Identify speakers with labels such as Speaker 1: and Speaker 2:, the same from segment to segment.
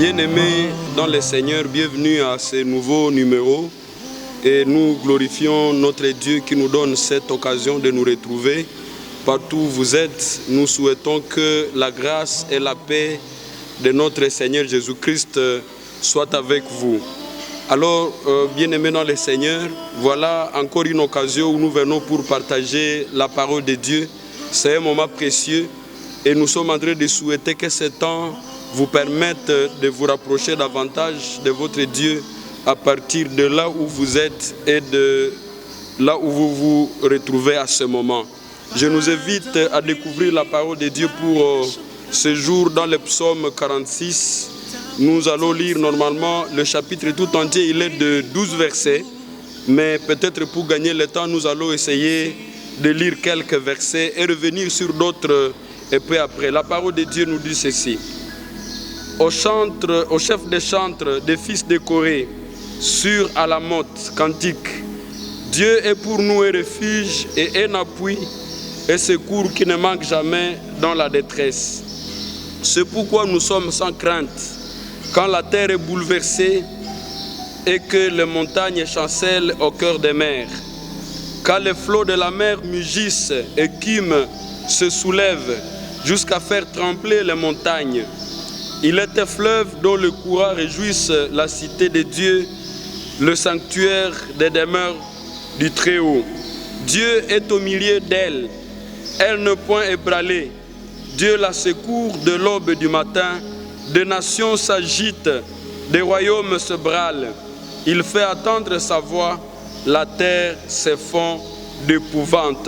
Speaker 1: Bien-aimés dans le Seigneur, bienvenue à ce nouveau numéro et nous glorifions notre Dieu qui nous donne cette occasion de nous retrouver. Partout où vous êtes, nous souhaitons que la grâce et la paix de notre Seigneur Jésus-Christ soient avec vous. Alors, bien-aimés dans le Seigneur, voilà encore une occasion où nous venons pour partager la parole de Dieu. C'est un moment précieux et nous sommes en train de souhaiter que ce temps vous permette de vous rapprocher davantage de votre Dieu à partir de là où vous êtes et de là où vous vous retrouvez à ce moment. Je nous invite à découvrir la parole de Dieu pour ce jour dans le psaume 46. Nous allons lire normalement le chapitre tout entier, il est de 12 versets, mais peut-être pour gagner le temps, nous allons essayer de lire quelques versets et revenir sur d'autres et puis après. La parole de Dieu nous dit ceci. Au chef des chantres des fils de Corée, sur Alamoth, cantique. Dieu est pour nous un refuge et un appui et secours qui ne manque jamais dans la détresse. C'est pourquoi nous sommes sans crainte quand la terre est bouleversée et que les montagnes chancellent au cœur des mers. Quand les flots de la mer mugissent et qu'Écume se soulève jusqu'à faire trembler les montagnes. Il est un fleuve dont le courant réjouisse la cité de Dieu, le sanctuaire des demeures du Très-Haut. Dieu est au milieu d'elle, elle ne point ébranlée. Dieu la secourt de l'aube du matin, des nations s'agitent, des royaumes se brûlent. Il fait attendre sa voix, la terre s'effondre d'épouvante.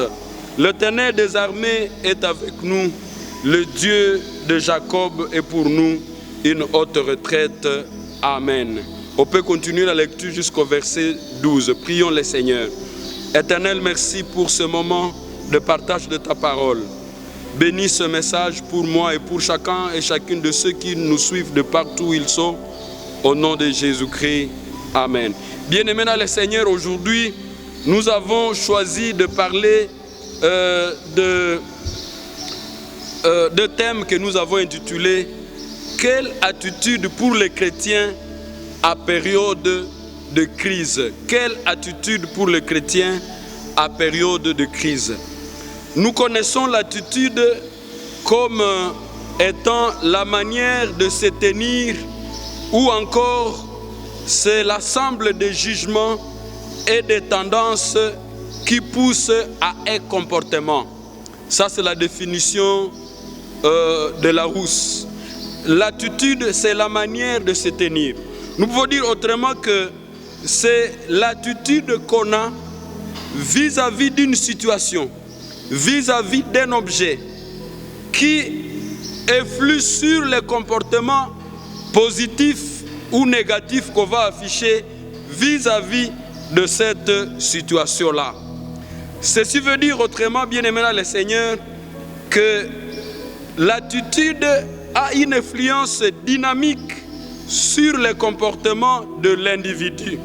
Speaker 1: L'Éternel des armées est avec nous, le Dieu de Jacob est pour nous une haute retraite. Amen. On peut continuer la lecture jusqu'au verset 12. Prions le Seigneur. Éternel, merci pour ce moment de partage de ta parole. Bénis ce message pour moi et pour chacun et chacune de ceux qui nous suivent de partout où ils sont. Au nom de Jésus-Christ. Amen. Bien-aimés dans le Seigneur, aujourd'hui, nous avons choisi de parler de thèmes que nous avons intitulés « Quelle attitude pour les chrétiens à période de crise ?» Quelle attitude pour les chrétiens à période de crise? Nous connaissons l'attitude comme étant la manière de se tenir ou encore c'est l'ensemble des jugements et des tendances qui poussent à un comportement. Ça, c'est la définition de Larousse. L'attitude, c'est la manière de se tenir. Nous pouvons dire autrement que c'est l'attitude qu'on a vis-à-vis d'une situation, vis-à-vis d'un objet qui influe sur les comportements positifs ou négatifs qu'on va afficher vis-à-vis de cette situation-là. Ceci veut dire autrement, bien-aimés dans le Seigneur, que l'attitude a une influence dynamique sur les comportements de l'individu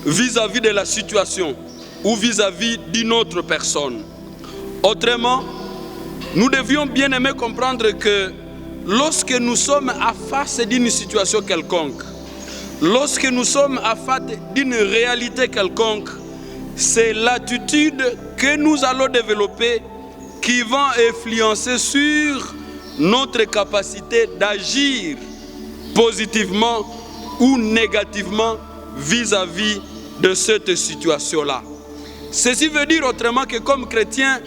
Speaker 1: vis-à-vis de la situation ou vis-à-vis d'une autre personne. Autrement, nous devions bien aimer comprendre que lorsque nous sommes à face d'une situation quelconque, lorsque nous sommes à face d'une réalité quelconque, c'est l'attitude que nous allons développer qui va influencer sur notre capacité d'agir positivement ou négativement vis-à-vis de cette situation-là. Ceci veut dire autrement que comme chrétiens,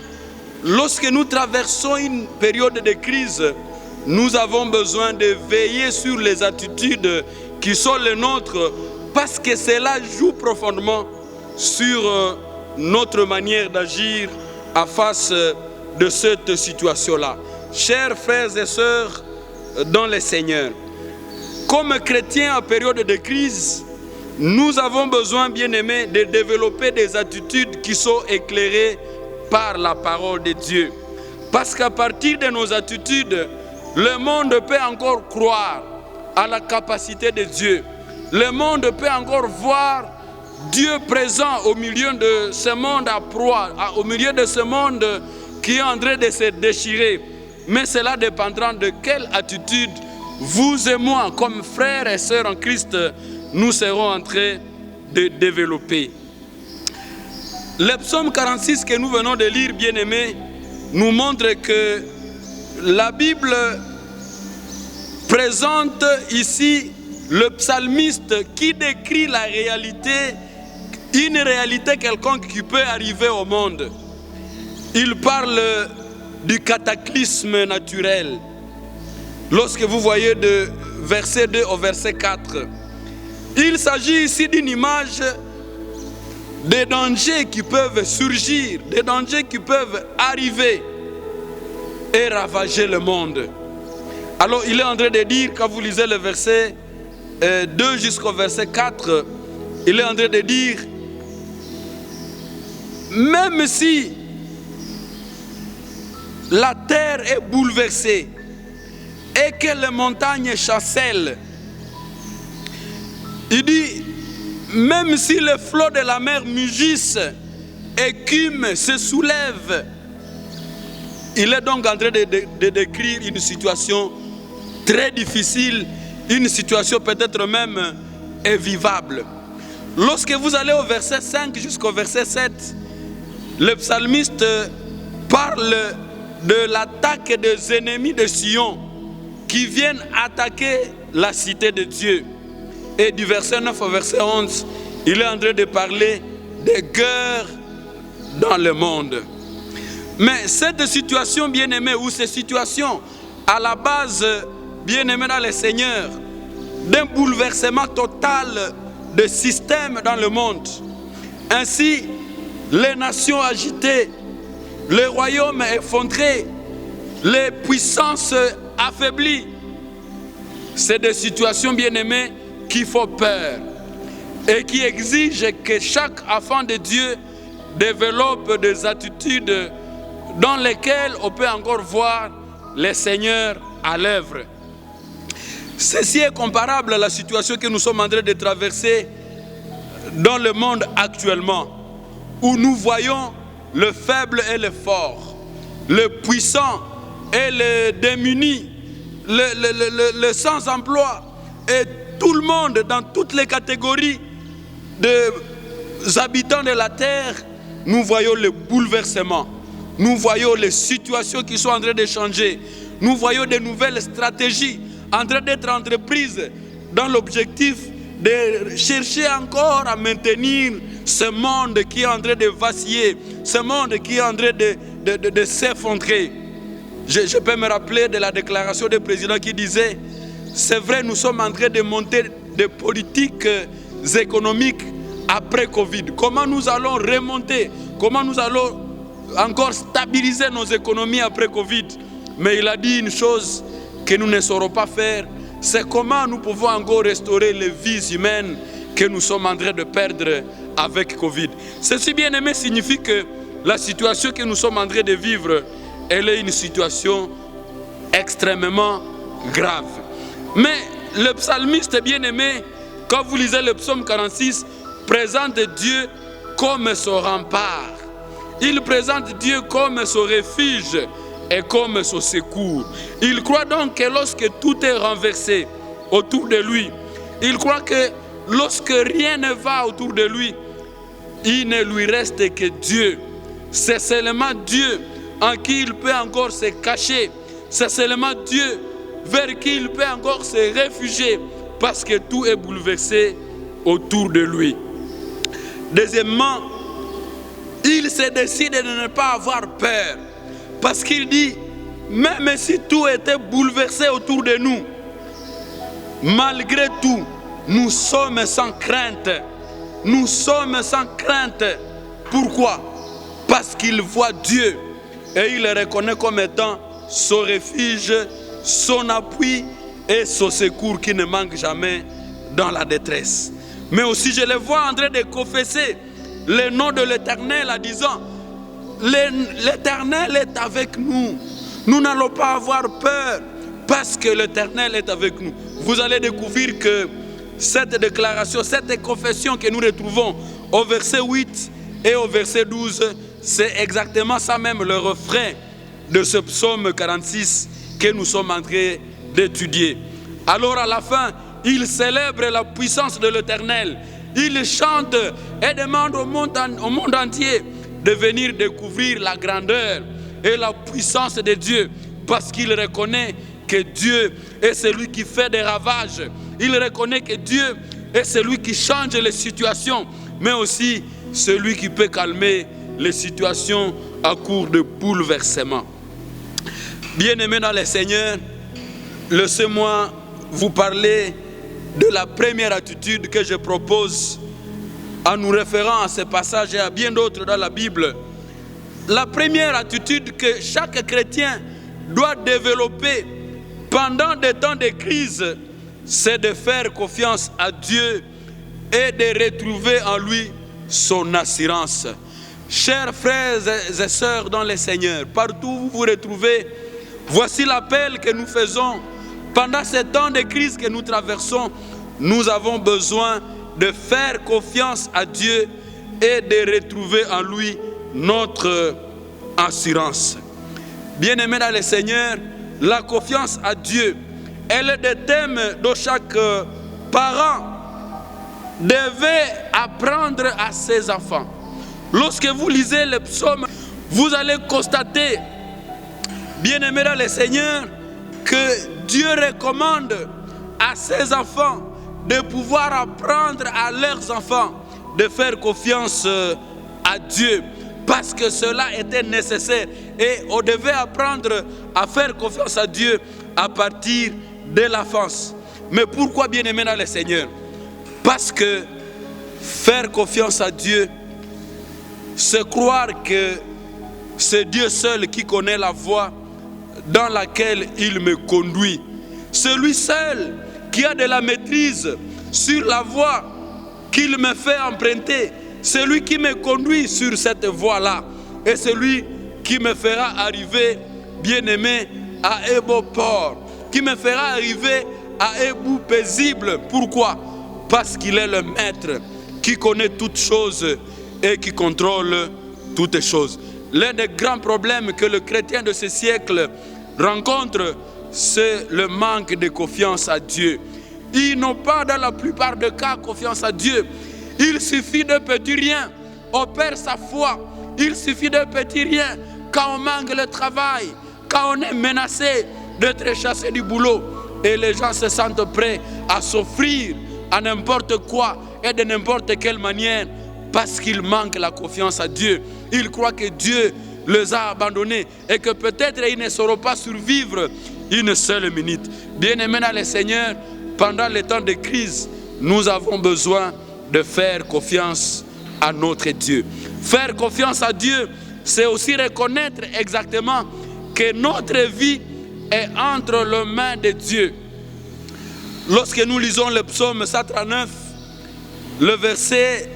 Speaker 1: lorsque nous traversons une période de crise, nous avons besoin de veiller sur les attitudes qui sont les nôtres parce que cela joue profondément sur notre manière d'agir en face de cette situation-là. Chers frères et sœurs dans le Seigneur, comme chrétiens en période de crise, nous avons besoin, bien aimés, de développer des attitudes qui sont éclairées par la parole de Dieu. Parce qu'à partir de nos attitudes, le monde peut encore croire à la capacité de Dieu. Le monde peut encore voir Dieu présent au milieu de ce monde à proie, au milieu de ce monde qui est en train de se déchirer. Mais cela dépendra de quelle attitude vous et moi, comme frères et sœurs en Christ, nous serons en train de développer. Le psaume 46 que nous venons de lire, bien-aimés, nous montre que la Bible présente ici le psalmiste qui décrit la réalité, une réalité quelconque qui peut arriver au monde. Il parle du cataclysme naturel. Lorsque vous voyez de verset 2 au verset 4, il s'agit ici d'une image des dangers qui peuvent surgir, des dangers qui peuvent arriver et ravager le monde. Alors il est en train de dire, quand vous lisez le verset 2 jusqu'au verset 4, il est en train de dire, même si la terre est bouleversée et que les montagnes chancellent, il dit, même si les flots de la mer mugissent, écument, se soulèvent, il est donc en train de décrire une situation très difficile, une situation peut-être même invivable. Lorsque vous allez au verset 5 jusqu'au verset 7, le psalmiste parle de l'attaque des ennemis de Sion qui viennent attaquer la cité de Dieu. Et du verset 9 au verset 11, il est en train de parler des guerres dans le monde. Mais cette situation, bien-aimée, ou ces situations à la base, bien-aimée dans le Seigneur, d'un bouleversement total de système dans le monde. Ainsi, les nations agitées, les royaumes effondrés, les puissances affaiblies. C'est des situations, bien-aimées, qui font peur et qui exigent que chaque enfant de Dieu développe des attitudes dans lesquelles on peut encore voir le Seigneur à l'œuvre. Ceci est comparable à la situation que nous sommes en train de traverser dans le monde actuellement, où nous voyons le faible et le fort, le puissant et le démuni, le sans-emploi, et tout le monde dans toutes les catégories des habitants de la terre. Nous voyons le bouleversement, nous voyons les situations qui sont en train de changer, nous voyons de nouvelles stratégies en train d'être entreprises dans l'objectif de chercher encore à maintenir ce monde qui est en train de vaciller, ce monde qui est en train de s'effondrer. Je peux me rappeler de la déclaration du président qui disait, c'est vrai, nous sommes en train de monter des politiques économiques après Covid. Comment nous allons remonter? Comment nous allons encore stabiliser nos économies après Covid? Mais il a dit une chose que nous ne saurons pas faire, c'est comment nous pouvons encore restaurer les vies humaines que nous sommes en train de perdre avec Covid. Ceci, bien aimé, signifie que la situation que nous sommes en train de vivre, elle est une situation extrêmement grave. Mais le psalmiste, bien aimé, quand vous lisez le psaume 46, présente Dieu comme son rempart. Il présente Dieu comme son refuge et comme son secours. Il croit donc que lorsque tout est renversé autour de lui, il croit que lorsque rien ne va autour de lui, il ne lui reste que Dieu. C'est seulement Dieu en qui il peut encore se cacher. C'est seulement Dieu vers qui il peut encore se réfugier parce que tout est bouleversé autour de lui. Deuxièmement, il se décide de ne pas avoir peur parce qu'il dit, même si tout était bouleversé autour de nous, malgré tout, nous sommes sans crainte. Nous sommes sans crainte. Pourquoi? Parce qu'il voit Dieu et il le reconnaît comme étant son refuge, son appui et son secours qui ne manque jamais dans la détresse. Mais aussi je le vois en train de confesser le nom de l'Éternel en disant, l'Éternel est avec nous. Nous n'allons pas avoir peur parce que l'Éternel est avec nous. Vous allez découvrir que cette déclaration, cette confession que nous retrouvons au verset 8 et au verset 12, c'est exactement ça même le refrain de ce psaume 46 que nous sommes en train d'étudier. Alors à la fin, ils célèbrent la puissance de l'Éternel. Ils chantent et demandent au monde entier de venir découvrir la grandeur et la puissance de Dieu, parce qu'il reconnaît que Dieu est celui qui fait des ravages. Il reconnaît que Dieu est celui qui change les situations, mais aussi celui qui peut calmer les situations à court de bouleversement. Bien-aimés dans le Seigneur, laissez-moi vous parler de la première attitude que je propose en nous référant à ce passage et à bien d'autres dans la Bible. La première attitude que chaque chrétien doit développer pendant des temps de crise, c'est de faire confiance à Dieu et de retrouver en lui son assurance. Chers frères et sœurs dans le Seigneur, partout où vous vous retrouvez, voici l'appel que nous faisons. Pendant ces temps de crise que nous traversons, nous avons besoin de faire confiance à Dieu et de retrouver en lui notre assurance. Bien-aimés dans le Seigneur, la confiance à Dieu, elle est le thème dont chaque parent devait apprendre à ses enfants. Lorsque vous lisez les psaumes, vous allez constater, bien-aimés dans le Seigneur, que Dieu recommande à ses enfants de pouvoir apprendre à leurs enfants de faire confiance à Dieu, parce que cela était nécessaire et on devait apprendre à faire confiance à Dieu à partir de l'enfance. Mais pourquoi, bien-aimés dans le Seigneur? Parce que faire confiance à Dieu, c'est croire que c'est Dieu seul qui connaît la voie dans laquelle il me conduit. C'est lui seul qui a de la maîtrise sur la voie qu'il me fait emprunter. C'est lui qui me conduit sur cette voie-là. Et c'est lui qui me fera arriver, bien-aimé, à un beau port. Qui me fera arriver à un bout paisible. Pourquoi? Parce qu'il est le maître qui connaît toutes choses et qui contrôle toutes choses. L'un des grands problèmes que le chrétien de ce siècle rencontre, c'est le manque de confiance à Dieu. Ils n'ont pas dans la plupart des cas confiance à Dieu. Il suffit de petits riens, on perd sa foi. Il suffit de petits riens quand on manque le travail, quand on est menacé d'être chassé du boulot. Et les gens se sentent prêts à s'offrir à n'importe quoi et de n'importe quelle manière parce qu'ils manquent la confiance à Dieu. Ils croient que Dieu les a abandonnés et que peut-être ils ne sauront pas survivre une seule minute. Bien-aimés dans le Seigneur, pendant les temps de crise, nous avons besoin de faire confiance à notre Dieu. Faire confiance à Dieu, c'est aussi reconnaître exactement que notre vie est entre les mains de Dieu. Lorsque nous lisons le psaume 139, le verset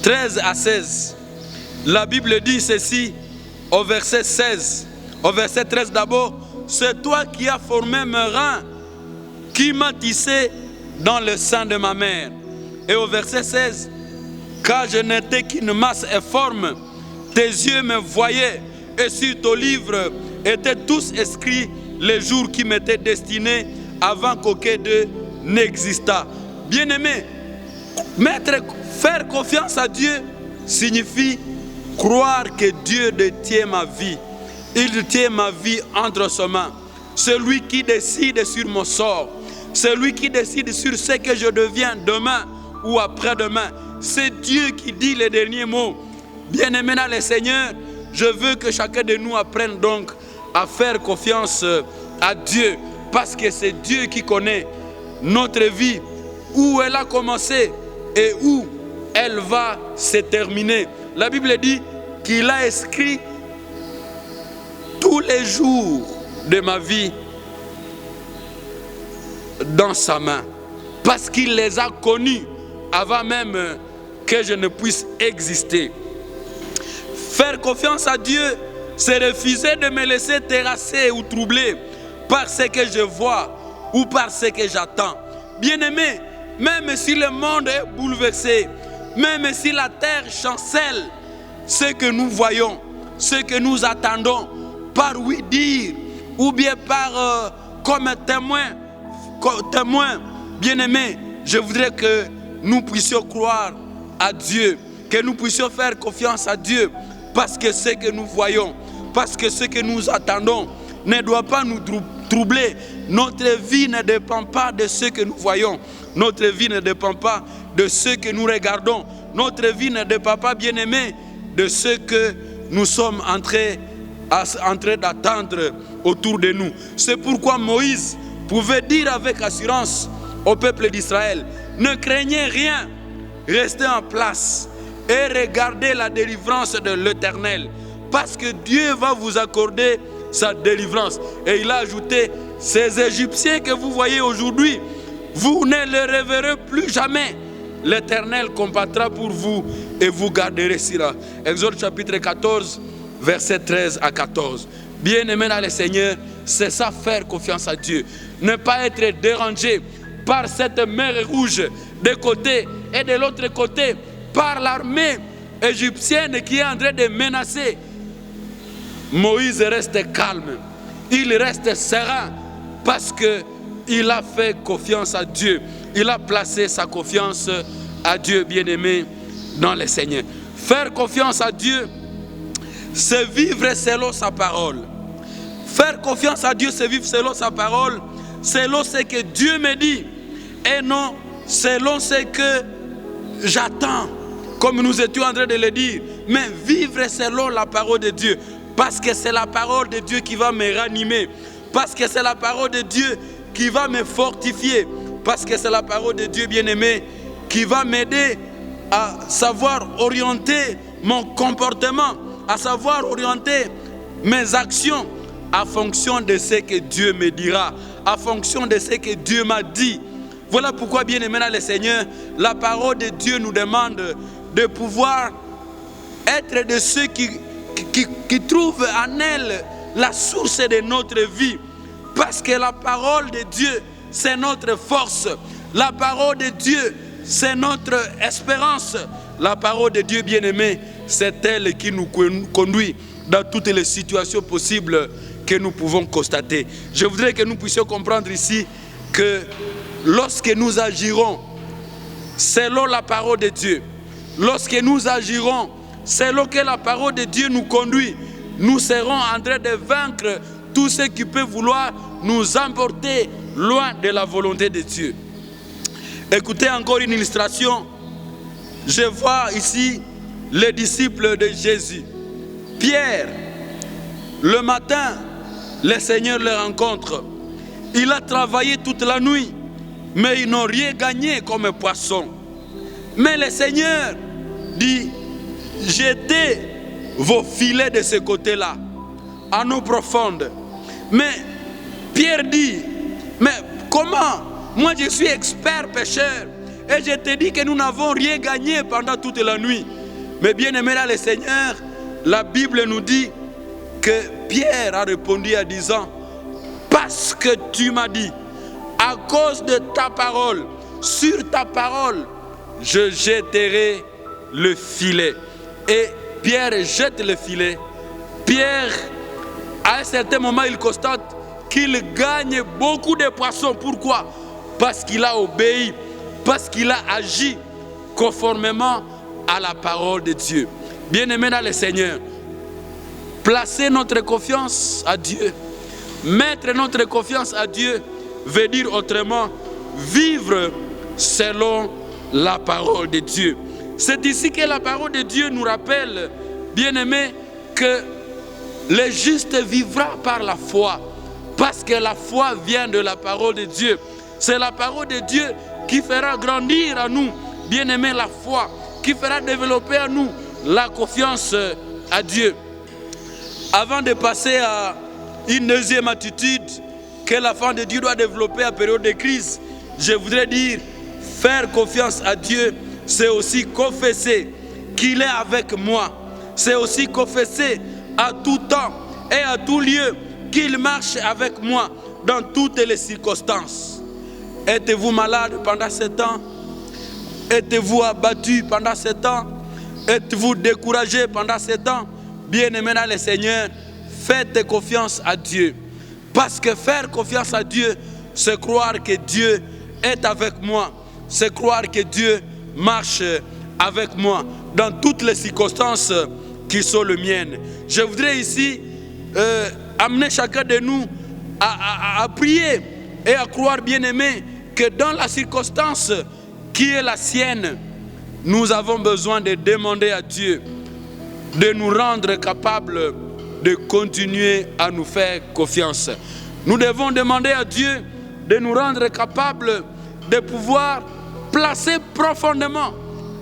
Speaker 1: 13 à 16, la Bible dit ceci au verset 16. Au verset 13 d'abord, c'est toi qui as formé mes reins, qui m'as tissé dans le sein de ma mère. Et au verset 16, car je n'étais qu'une masse informe, tes yeux me voyaient, et sur ton livre étaient tous inscrits les jours qui m'étaient destinés avant qu'aucun d'eux n'existât. Bien-aimé, faire confiance à Dieu signifie croire que Dieu détient ma vie. Il tient ma vie entre ses mains. C'est lui qui décide sur mon sort. C'est lui qui décide sur ce que je deviens demain ou après-demain. C'est Dieu qui dit les derniers mots. Bien-aimé dans le Seigneur, je veux que chacun de nous apprenne donc à faire confiance à Dieu, parce que c'est Dieu qui connaît notre vie, où elle a commencé et où elle va se terminer. La Bible dit qu'il a écrit tous les jours de ma vie dans sa main, parce qu'il les a connus avant même que je ne puisse exister. Faire confiance à Dieu, c'est refuser de me laisser terrasser ou troubler par ce que je vois ou par ce que j'attends. Bien-aimé, même si le monde est bouleversé, même si la terre chancelle, ce que nous voyons, ce que nous attendons, par oui dire, ou bien par comme témoin, témoins, bien-aimés, je voudrais que nous puissions croire à Dieu, que nous puissions faire confiance à Dieu, parce que ce que nous voyons, parce que ce que nous attendons ne doit pas nous troubler. Notre vie ne dépend pas de ce que nous voyons. Notre vie ne dépend pas de ce que nous regardons. Notre vie ne dépend pas, bien-aimés, de ce que nous sommes en train d'attendre autour de nous. C'est pourquoi Moïse pouvait dire avec assurance au peuple d'Israël: ne craignez rien, restez en place et regardez la délivrance de l'Éternel, parce que Dieu va vous accorder sa délivrance. Et il a ajouté: ces Égyptiens que vous voyez aujourd'hui, vous ne les reverrez plus jamais. L'Éternel combattra pour vous et vous garderez cela. Exode chapitre 14, versets 13 à 14. Bien-aimés dans le Seigneur, c'est ça, faire confiance à Dieu. Ne pas être dérangé par cette mer rouge d'un côté et de l'autre côté par l'armée égyptienne qui est en train de menacer. Moïse reste calme, il reste serein parce qu'il a fait confiance à Dieu. Il a placé sa confiance à Dieu, bien-aimé dans le Seigneur. Faire confiance à Dieu, c'est vivre selon sa parole. Faire confiance à Dieu, c'est vivre selon sa parole, selon ce que Dieu me dit, et non selon ce que j'attends, comme nous étions en train de le dire, mais vivre selon la parole de Dieu, parce que c'est la parole de Dieu qui va me ranimer, parce que c'est la parole de Dieu qui va me fortifier, parce que c'est la parole de Dieu, bien-aimé, qui va m'aider à savoir orienter mon comportement, à savoir orienter mes actions en fonction de ce que Dieu me dira, en fonction de ce que Dieu m'a dit. Voilà pourquoi, bien-aimé dans le Seigneur, la parole de Dieu nous demande de pouvoir être de ceux qui trouvent en elle la source de notre vie. Parce que la parole de Dieu, c'est notre force. La parole de Dieu, c'est notre espérance. La parole de Dieu, bien-aimé, c'est elle qui nous conduit dans toutes les situations possibles que nous pouvons constater. Je voudrais que nous puissions comprendre ici que lorsque nous agirons selon la parole de Dieu, lorsque nous agirons selon que la parole de Dieu nous conduit, nous serons en train de vaincre tout ce qui peut vouloir nous emporter loin de la volonté de Dieu. Écoutez encore une illustration. Je vois ici les disciples de Jésus. Pierre, le matin, le Seigneur le rencontre. Il a travaillé toute la nuit, mais ils n'ont rien gagné comme poisson. Mais le Seigneur dit: jetez vos filets de ce côté-là, en eau profonde. Mais Pierre dit: mais comment? Moi je suis expert pêcheur et je te dis que nous n'avons rien gagné pendant toute la nuit. Mais bien aimé dans le Seigneur, la Bible nous dit que Pierre a répondu en disant: parce que tu m'as dit, à cause de ta parole, sur ta parole, je jetterai le filet. Et Pierre jette le filet. Pierre, à un certain moment, il constate qu'il gagne beaucoup de poissons. Pourquoi? Parce qu'il a obéi, parce qu'il a agi conformément à la parole de Dieu. Bien-aimés dans le Seigneur, placer notre confiance à Dieu, mettre notre confiance à Dieu, veut dire autrement vivre selon la parole de Dieu. C'est ici que la parole de Dieu nous rappelle, bien-aimés, que le juste vivra par la foi, parce que la foi vient de la parole de Dieu. C'est la parole de Dieu qui fera grandir à nous, bien-aimés, la foi, qui fera développer à nous la confiance à Dieu. Avant de passer à une deuxième attitude que l'enfant de Dieu doit développer en période de crise, je voudrais dire, faire confiance à Dieu, c'est aussi confesser qu'il est avec moi. C'est aussi confesser à tout temps et à tout lieu qu'il marche avec moi dans toutes les circonstances. Êtes-vous malade pendant ce temps? Êtes-vous abattu pendant ce temps? Êtes-vous découragé pendant ce temps? Bien-aimés dans le Seigneur, faites confiance à Dieu. Parce que faire confiance à Dieu c'est croire que Dieu est avec moi, c'est croire que Dieu marche avec moi dans toutes les circonstances qui sont les miennes. Je voudrais ici amener chacun de nous à prier et à croire, bien-aimé, que dans la circonstance qui est la sienne, nous avons besoin de demander à Dieu de nous rendre capables de continuer à nous faire confiance. Nous devons demander à Dieu de nous rendre capables de pouvoir placer profondément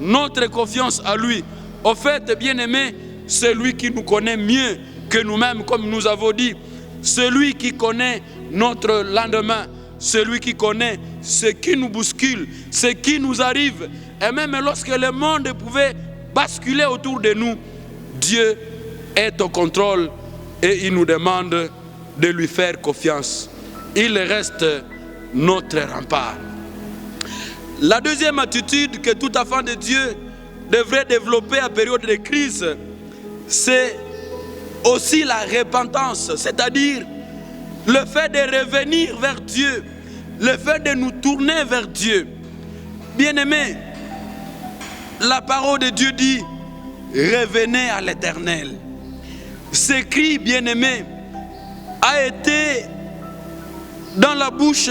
Speaker 1: notre confiance à lui. Au fait, bien-aimé, c'est lui qui nous connaît mieux que nous-mêmes, comme nous avons dit. Celui qui connaît notre lendemain, celui qui connaît ce qui nous bouscule, ce qui nous arrive. Et même lorsque le monde pouvait basculer autour de nous, Dieu est au contrôle et il nous demande de lui faire confiance. Il reste notre rempart. La deuxième attitude que tout enfant de Dieu devrait développer en période de crise, c'est aussi la repentance, c'est-à-dire le fait de revenir vers Dieu, le fait de nous tourner vers Dieu. Bien-aimés, la parole de Dieu dit, revenez à l'Éternel. Ce cri, bien-aimé, a été dans la bouche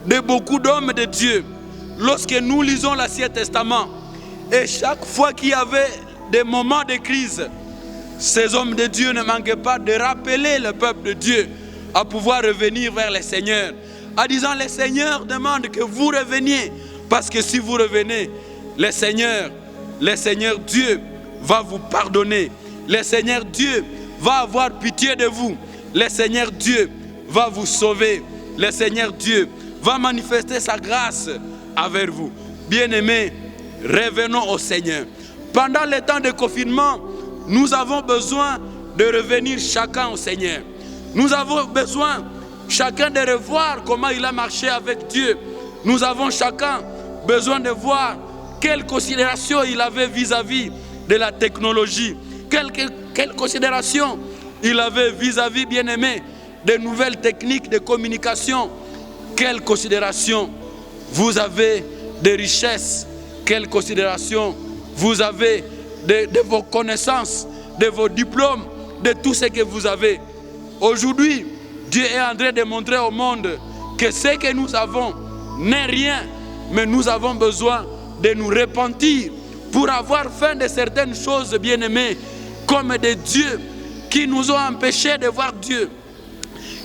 Speaker 1: de beaucoup d'hommes de Dieu. Lorsque nous lisons l'Ancien Testament, et chaque fois qu'il y avait des moments de crise, ces hommes de Dieu ne manquaient pas de rappeler le peuple de Dieu à pouvoir revenir vers le Seigneur, en disant, le Seigneur demande que vous reveniez, parce que si vous revenez, le Seigneur Dieu va vous pardonner, le Seigneur Dieu va avoir pitié de vous, le Seigneur Dieu va vous sauver, le Seigneur Dieu va manifester sa grâce avec vous. Bien-aimés, revenons au Seigneur. Pendant le temps de confinement, nous avons besoin de revenir chacun au Seigneur. Nous avons besoin chacun de revoir comment il a marché avec Dieu. Nous avons chacun besoin de voir quelle considération il avait vis-à-vis de la technologie. Quelle considération il avait vis-à-vis, bien-aimé, des nouvelles techniques de communication. Quelle considération vous avez des richesses. Quelle considération vous avez de vos connaissances, de vos diplômes, de tout ce que vous avez. Aujourd'hui, Dieu est en train de montrer au monde que ce que nous avons n'est rien, mais nous avons besoin de nous repentir pour avoir fait de certaines choses, bien-aimées, comme des dieux qui nous ont empêchés de voir Dieu,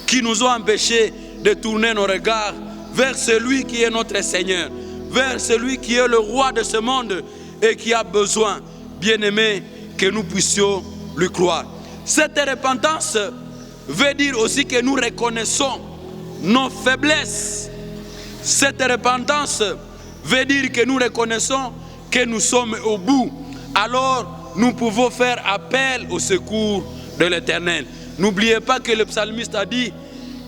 Speaker 1: qui nous ont empêchés de tourner nos regards vers celui qui est notre Seigneur, vers celui qui est le roi de ce monde et qui a besoin, bien-aimés, que nous puissions lui croire. Cette repentance veut dire aussi que nous reconnaissons nos faiblesses. Cette repentance veut dire que nous reconnaissons que nous sommes au bout. Alors, nous pouvons faire appel au secours de l'Éternel. N'oubliez pas que le psalmiste a dit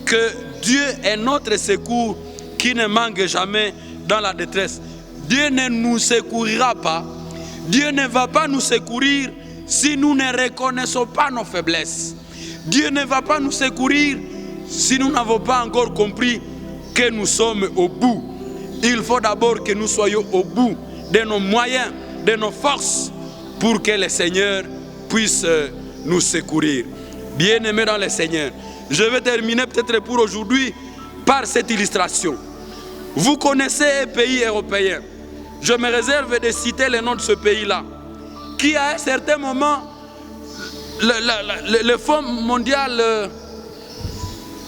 Speaker 1: que Dieu est notre secours qui ne manque jamais dans la détresse. Dieu ne nous secourira pas. Dieu ne va pas nous secourir si nous ne reconnaissons pas nos faiblesses. Dieu ne va pas nous secourir si nous n'avons pas encore compris que nous sommes au bout. Il faut d'abord que nous soyons au bout de nos moyens, de nos forces, pour que le Seigneur puisse nous secourir. Bien-aimés dans le Seigneur, je vais terminer peut-être pour aujourd'hui par cette illustration. Vous connaissez un pays européen. Je me réserve de citer le nom de ce pays-là, qui à un certain moment, le Fonds mondial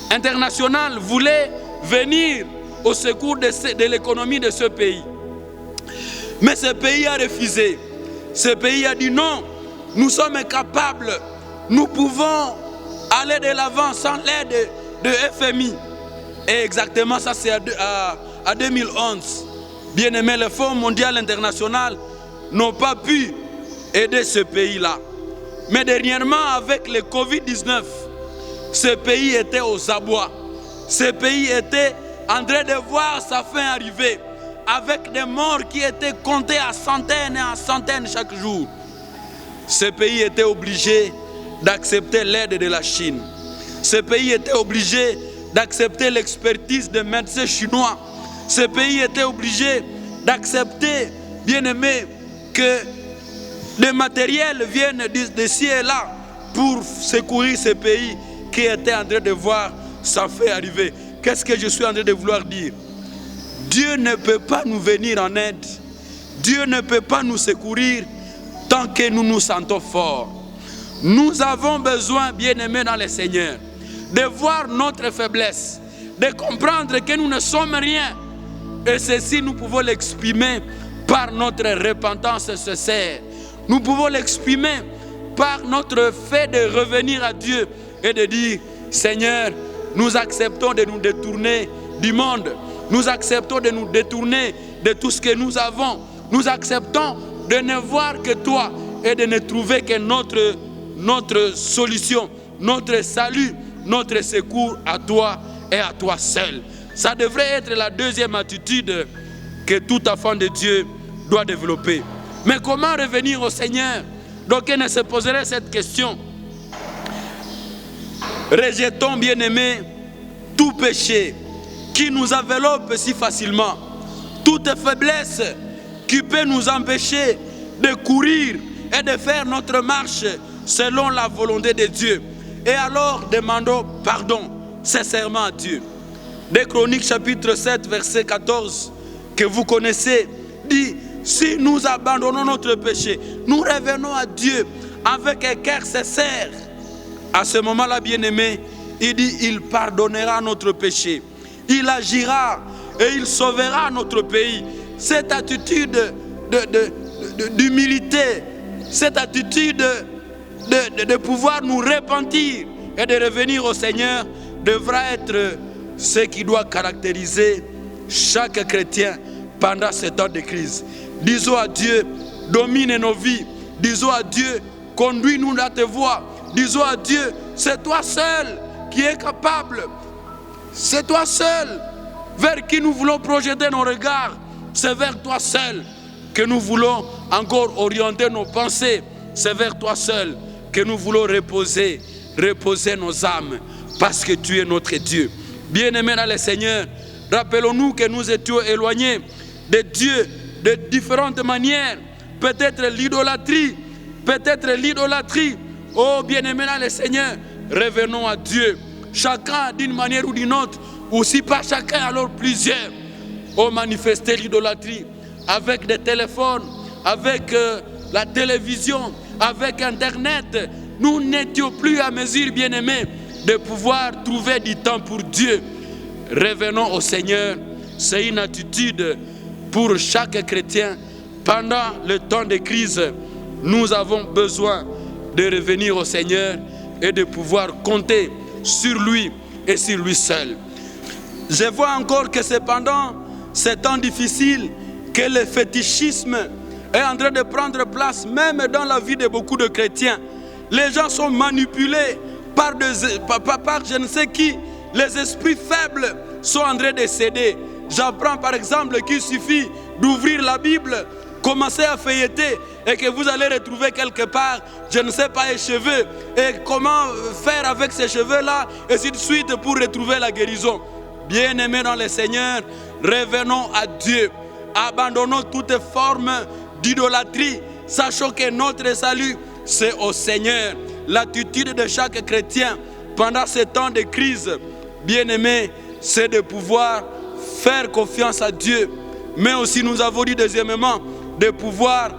Speaker 1: international voulait venir au secours de l'économie de ce pays. Mais ce pays a refusé. Ce pays a dit non, nous sommes incapables, nous pouvons aller de l'avant sans l'aide de FMI. Et exactement ça, c'est à 2011. Bien-aimé, le Fonds mondial international n'ont pas pu aider ce pays-là. Mais dernièrement, avec le Covid-19, ce pays était aux abois. Ce pays était en train de voir sa fin arriver, avec des morts qui étaient comptés à centaines et à centaines chaque jour. Ce pays était obligé d'accepter l'aide de la Chine. Ce pays était obligé d'accepter l'expertise des médecins chinois. Ce pays était obligé d'accepter, bien aimé, que les matériels viennent d'ici et là pour secourir ce pays qui était en train de voir ça fait arriver. Qu'est-ce que je suis en train de vouloir dire? Dieu ne peut pas nous venir en aide. Dieu ne peut pas nous secourir tant que nous nous sentons forts. Nous avons besoin, bien-aimés dans le Seigneur, de voir notre faiblesse, de comprendre que nous ne sommes rien. Et ceci, nous pouvons l'exprimer par notre repentance sincère. Nous pouvons l'exprimer par notre fait de revenir à Dieu et de dire, Seigneur, nous acceptons de nous détourner du monde. Nous acceptons de nous détourner de tout ce que nous avons. Nous acceptons de ne voir que toi et de ne trouver que notre solution, notre salut, notre secours à toi et à toi seul. Ça devrait être la deuxième attitude que tout enfant de Dieu doit développer. Mais comment revenir au Seigneur? Donc il se poserait cette question. Rejetons, bien-aimés, tout péché qui nous enveloppe si facilement, toute faiblesse qui peut nous empêcher de courir et de faire notre marche selon la volonté de Dieu. Et alors demandons pardon sincèrement à Dieu. Des Chroniques chapitre 7 verset 14 que vous connaissez dit, si nous abandonnons notre péché, nous revenons à Dieu avec un cœur sincère. À ce moment-là, bien-aimé, il dit, il pardonnera notre péché. Il agira et il sauvera notre pays. Cette attitude d'humilité, cette attitude de pouvoir nous repentir et de revenir au Seigneur devra être ce qui doit caractériser chaque chrétien pendant ce temps de crise. Disons à Dieu, domine nos vies. Disons à Dieu, conduis-nous dans tes voies. Disons à Dieu, c'est toi seul qui es capable. C'est toi seul vers qui nous voulons projeter nos regards. C'est vers toi seul que nous voulons encore orienter nos pensées. C'est vers toi seul que nous voulons reposer nos âmes, parce que tu es notre Dieu. Bien-aimés dans le Seigneur, rappelons-nous que nous étions éloignés de Dieu de différentes manières. Peut-être l'idolâtrie. Oh, bien-aimés dans le Seigneur, revenons à Dieu. Chacun d'une manière ou d'une autre, ou si pas chacun, alors plusieurs, ont manifesté l'idolâtrie avec des téléphones, avec la télévision, avec Internet. Nous n'étions plus à mesure, bien-aimés, de pouvoir trouver du temps pour Dieu. Revenons au Seigneur. C'est une attitude pour chaque chrétien. Pendant le temps de crise, nous avons besoin de revenir au Seigneur et de pouvoir compter sur lui et sur lui seul. Je vois encore que c'est pendant ces temps difficiles que le fétichisme est en train de prendre place, même dans la vie de beaucoup de chrétiens. Les gens sont manipulés par je ne sais qui. Les esprits faibles sont en train de céder. J'apprends par exemple qu'il suffit d'ouvrir la Bible, commencer à feuilleter et que vous allez retrouver quelque part, je ne sais pas, les cheveux. Et comment faire avec ces cheveux-là, et ainsi de suite pour retrouver la guérison. Bien-aimés dans le Seigneur, revenons à Dieu. Abandonnons toute forme d'idolâtrie, sachant que notre salut, c'est au Seigneur. L'attitude de chaque chrétien pendant ces temps de crise, bien-aimés, c'est de pouvoir faire confiance à Dieu. Mais aussi, nous avons dit deuxièmement, de pouvoir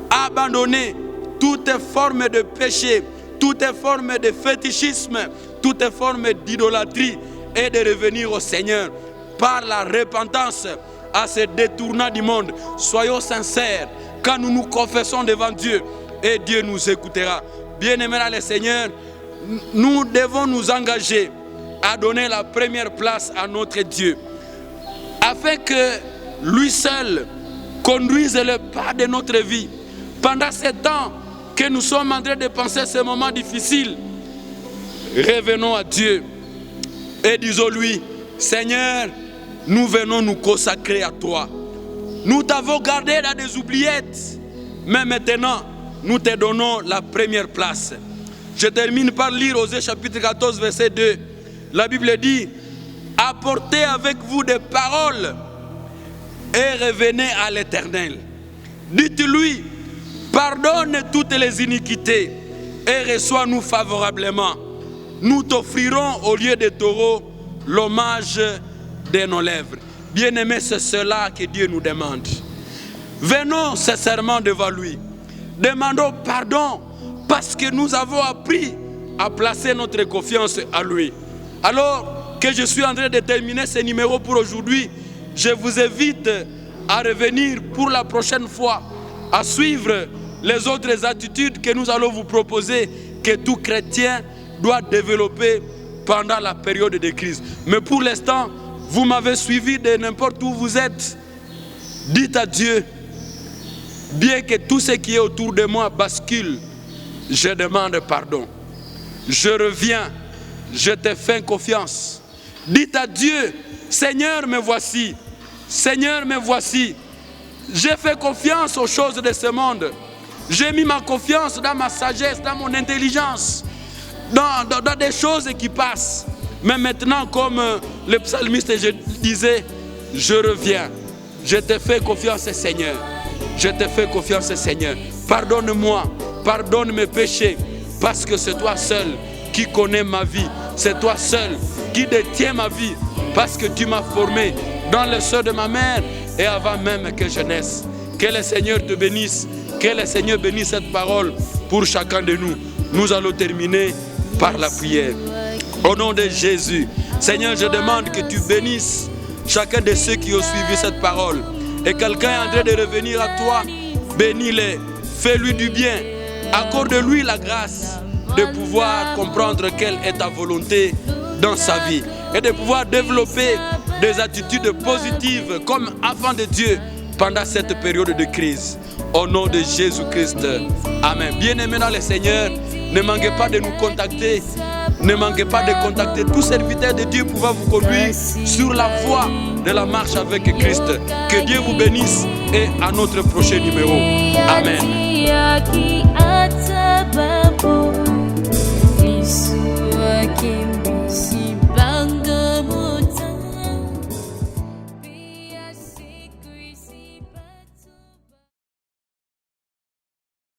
Speaker 1: abandonner toute forme de péché, toute forme de fétichisme, toute forme d'idolâtrie et de revenir au Seigneur par la repentance à se détournant du monde. Soyons sincères quand nous nous confessons devant Dieu et Dieu nous écoutera. Bien-aimés dans le Seigneur, nous devons nous engager à donner la première place à notre Dieu, afin que lui seul conduise le pas de notre vie. Pendant ce temps que nous sommes en train de penser ces moments difficiles, revenons à Dieu et disons-lui, Seigneur, nous venons nous consacrer à toi. Nous t'avons gardé dans des oubliettes, mais maintenant, nous te donnons la première place. Je termine par lire Osée chapitre 14, verset 2. La Bible dit, apportez avec vous des paroles et revenez à l'Éternel. Dites-lui, pardonne toutes les iniquités et reçois-nous favorablement. Nous t'offrirons au lieu des taureaux l'hommage de nos lèvres. Bien-aimés, c'est cela que Dieu nous demande. Venons sincèrement devant lui. Demandons pardon parce que nous avons appris à placer notre confiance à lui. Alors que je suis en train de terminer ce numéro pour aujourd'hui, je vous invite à revenir pour la prochaine fois, à suivre les autres attitudes que nous allons vous proposer, que tout chrétien doit développer pendant la période de crise. Mais pour l'instant, vous m'avez suivi de n'importe où vous êtes. Dites à Dieu, bien que tout ce qui est autour de moi bascule, je demande pardon. Je reviens, je te fais confiance. Dites à Dieu, Seigneur, me voici. Seigneur, me voici. J'ai fait confiance aux choses de ce monde. J'ai mis ma confiance dans ma sagesse, dans mon intelligence, dans des choses qui passent. Mais maintenant, comme le psalmiste je disais, je reviens. Je te fais confiance, Seigneur. Je te fais confiance, Seigneur. Pardonne-moi, pardonne mes péchés, parce que c'est toi seul qui connais ma vie. C'est toi seul qui détiens ma vie, parce que tu m'as formé dans le sein de ma mère et avant même que je naisse. Que le Seigneur te bénisse, que le Seigneur bénisse cette parole pour chacun de nous. Nous allons terminer par la prière. Au nom de Jésus, Seigneur, je demande que tu bénisses chacun de ceux qui ont suivi cette parole. Et quelqu'un est en train de revenir à toi, bénis-les, fais-lui du bien, accorde-lui la grâce de pouvoir comprendre quelle est ta volonté dans sa vie et de pouvoir développer des attitudes positives comme enfant de Dieu pendant cette période de crise. Au nom de Jésus-Christ. Amen. Bien-aimés dans le Seigneur, ne manquez pas de nous contacter. Ne manquez pas de contacter tous serviteurs de Dieu pour vous conduire sur la voie de la marche avec Christ. Que Dieu vous bénisse et à notre prochain numéro. Amen.